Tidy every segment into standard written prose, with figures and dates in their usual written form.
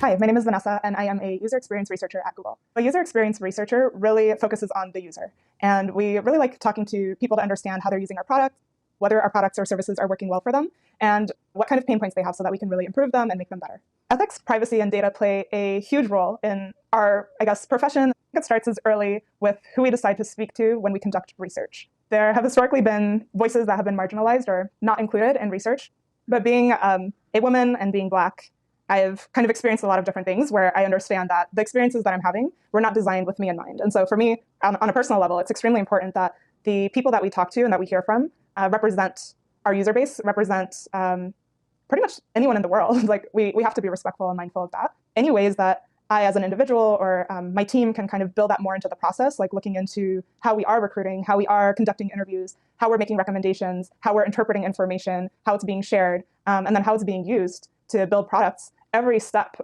Hi, my name is Vanessa, and I am a user experience researcher at Google. A user experience researcher really focuses on the user, and we really like talking to people to understand how they're using our products, whether our products or services are working well for them, and what kind of pain points they have so that we can really improve them and make them better. Ethics, privacy, and data play a huge role in our, profession. It starts as early with who we decide to speak to when we conduct research. There have historically been voices that have been marginalized or not included in research, but being a woman and being Black, I've kind of experienced a lot of different things where I understand that the experiences that I'm having were not designed with me in mind. And so for me, on a personal level, it's extremely important that the people that we talk to and that we hear from represent our user base, represent pretty much anyone in the world. Like we have to be respectful and mindful of that. Any ways that I, as an individual, or my team can kind of build that more into the process, like looking into how we are recruiting, how we are conducting interviews, how we're making recommendations, how we're interpreting information, how it's being shared, and then how it's being used to build products. Every step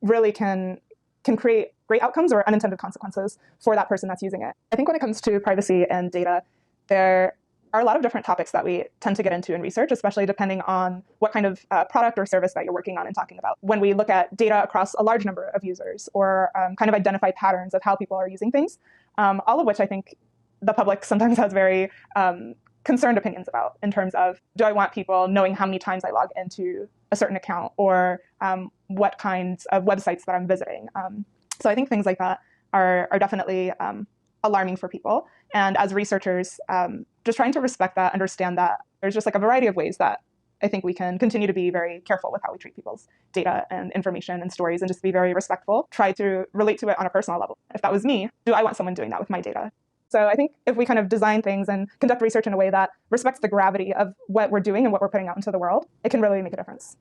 really can create great outcomes or unintended consequences for that person that's using it. I think when it comes to privacy and data, there are a lot of different topics that we tend to get into in research, especially depending on what kind of product or service that you're working on and talking about. When we look at data across a large number of users or kind of identify patterns of how people are using things, all of which I think the public sometimes has very concerned opinions about in terms of, do I want people knowing how many times I log into a certain account or what kinds of websites that I'm visiting? So I think things like that are definitely alarming for people. And as researchers, just trying to respect that, understand that there's just like a variety of ways that I think we can continue to be very careful with how we treat people's data and information and stories, and just be very respectful, try to relate to it on a personal level. If that was me, do I want someone doing that with my data? So I think if we kind of design things and conduct research in a way that respects the gravity of what we're doing and what we're putting out into the world, it can really make a difference.